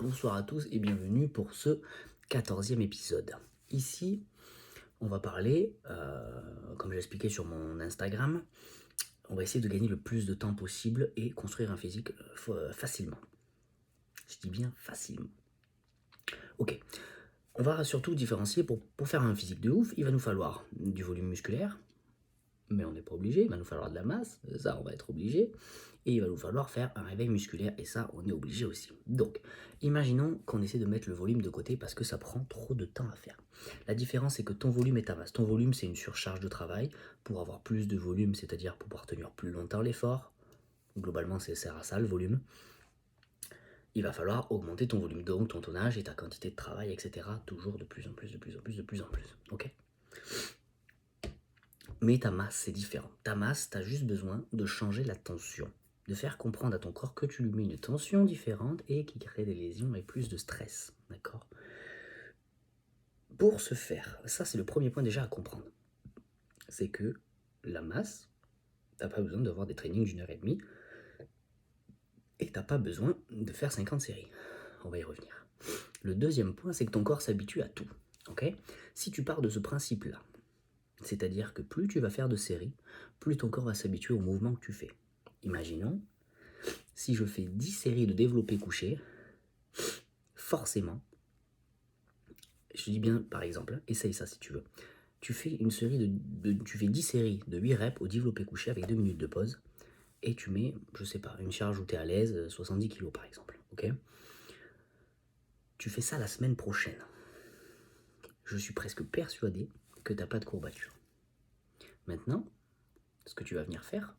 bonsoir à tous et bienvenue pour ce 14e épisode. Ici, on va parler, comme j'ai expliqué sur mon Instagram, on va essayer de gagner le plus de temps possible et construire un physique facilement. Je dis bien facilement. Ok, on va surtout différencier pour faire un physique de ouf, il va nous falloir du volume musculaire, mais on n'est pas obligé, il va nous falloir de la masse, ça on va être obligé, et il va nous falloir faire un réveil musculaire, et ça on est obligé aussi. Donc, imaginons qu'on essaie de mettre le volume de côté parce que ça prend trop de temps à faire. La différence c'est que ton volume et ta masse. Ton volume c'est une surcharge de travail pour avoir plus de volume, c'est-à-dire pouvoir tenir plus longtemps l'effort. Globalement c'est sert à ça le volume. Il va falloir augmenter ton volume, donc ton tonnage et ta quantité de travail, etc. Toujours de plus en plus, de plus en plus, de plus en plus. Ok ? Mais ta masse, c'est différent. Ta masse, tu as juste besoin de changer la tension, de faire comprendre à ton corps que tu lui mets une tension différente et qui crée des lésions et plus de stress. D'accord ? Pour ce faire, ça c'est le premier point déjà à comprendre. C'est que la masse, t'as pas besoin d'avoir des trainings d'1 h 30 et t'as pas besoin de faire 50 séries. On va y revenir. Le deuxième point, c'est que ton corps s'habitue à tout. Ok ? Si tu pars de ce principe-là, c'est-à-dire que plus tu vas faire de séries, plus ton corps va s'habituer au mouvement que tu fais. Imaginons, si je fais 10 séries de développé couché, forcément, je dis bien par exemple, essaye ça si tu veux, tu fais une série tu fais 10 séries de 8 reps au développé couché avec 2 minutes de pause, et tu mets, je sais pas, une charge où tu es à l'aise, 70 kg par exemple, ok ? Tu fais ça la semaine prochaine. Je suis presque persuadé que tu n'as pas de courbature. Maintenant, ce que tu vas venir faire,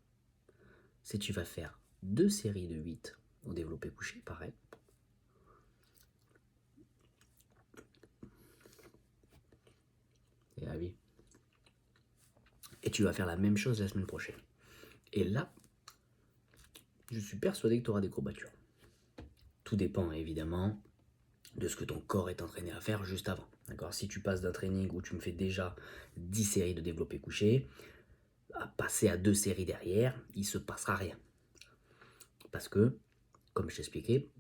c'est que tu vas faire 2 séries de 8 au développé couché, pareil. C'est la vie. Et tu vas faire la même chose la semaine prochaine. Et là, je suis persuadé que tu auras des courbatures. Tout dépend évidemment de ce que ton corps est entraîné à faire juste avant. D'accord ? Si tu passes d'un training où tu me fais déjà 10 séries de développé couché, à passer à 2 séries derrière, il ne se passera rien. Parce que, comme je t'expliquais,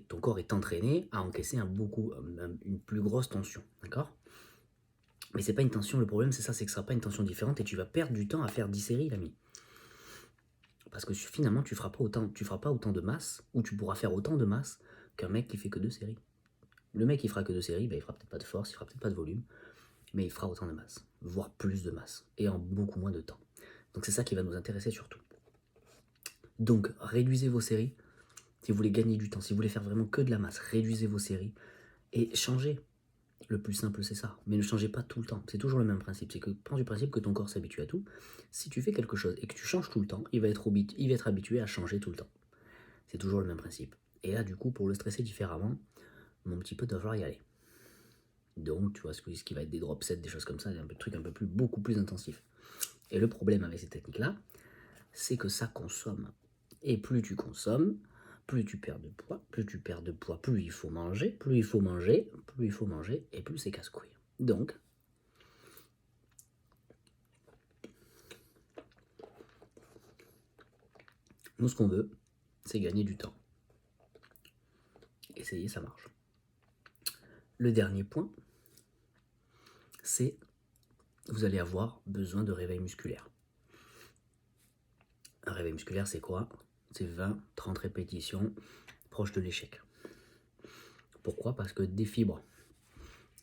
ton corps est entraîné à encaisser une plus grosse tension. D'accord ? Mais c'est pas une tension, le problème c'est ça, c'est que ce sera pas une tension différente et tu vas perdre du temps à faire 10 séries, l'ami. Parce que finalement, tu feras pas autant de masse, ou tu pourras faire autant de masse qu'un mec qui fait que 2 séries. Le mec qui fera que 2 séries, il fera peut-être pas de force, il fera peut-être pas de volume, mais il fera autant de masse, voire plus de masse, et en beaucoup moins de temps. Donc c'est ça qui va nous intéresser surtout. Donc réduisez vos séries, si vous voulez gagner du temps, si vous voulez faire vraiment que de la masse, réduisez vos séries, et changez. Le plus simple c'est ça, mais ne changez pas tout le temps, c'est toujours le même principe, c'est que prends du principe que ton corps s'habitue à tout. Si tu fais quelque chose et que tu changes tout le temps, il va être habitué à changer tout le temps. C'est toujours le même principe. Et là du coup, pour le stresser différemment, mon petit pote va falloir y aller. Donc tu vois ce qui va être des drop sets, des choses comme ça, des trucs beaucoup plus intensifs. Et le problème avec ces techniques-là, c'est que ça consomme. Et plus tu consommes, plus tu perds de poids, plus il faut manger, et plus c'est casse-couille. Donc, nous ce qu'on veut, c'est gagner du temps. Essayer, ça marche. Le dernier point, c'est vous allez avoir besoin de réveil musculaire. Un réveil musculaire, c'est quoi ? C'est 20-30 répétitions proches de l'échec. Pourquoi ? Parce que des fibres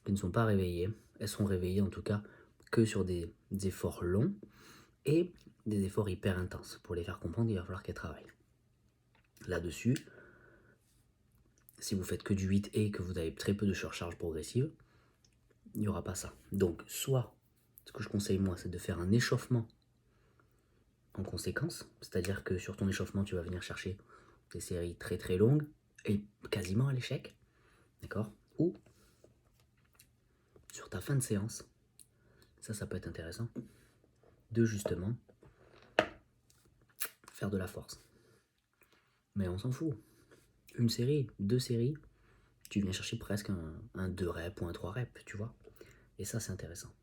qui ne sont pas réveillées, elles seront réveillées en tout cas que sur des efforts longs et des efforts hyper intenses. Pour les faire comprendre, il va falloir qu'elles travaillent. Là-dessus, si vous faites que du 8 et que vous avez très peu de surcharge progressive, il n'y aura pas ça. Donc, soit, ce que je conseille moi, c'est de faire un échauffement en conséquence, c'est-à-dire que sur ton échauffement, tu vas venir chercher des séries très très longues et quasiment à l'échec, d'accord ? Ou sur ta fin de séance, ça peut être intéressant, de justement faire de la force. Mais on s'en fout. Une série, 2 séries, tu viens chercher presque un 2 reps ou un 3 reps, tu vois. Et ça, c'est intéressant.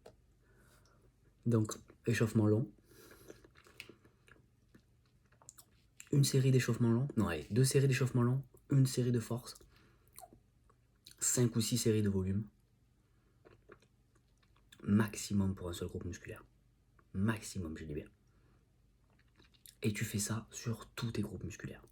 Donc, échauffement long. Une série d'échauffement long. Non, allez, 2 séries d'échauffement long, une série de force. 5 ou 6 séries de volume. Maximum pour un seul groupe musculaire. Maximum, je dis bien. Et tu fais ça sur tous tes groupes musculaires.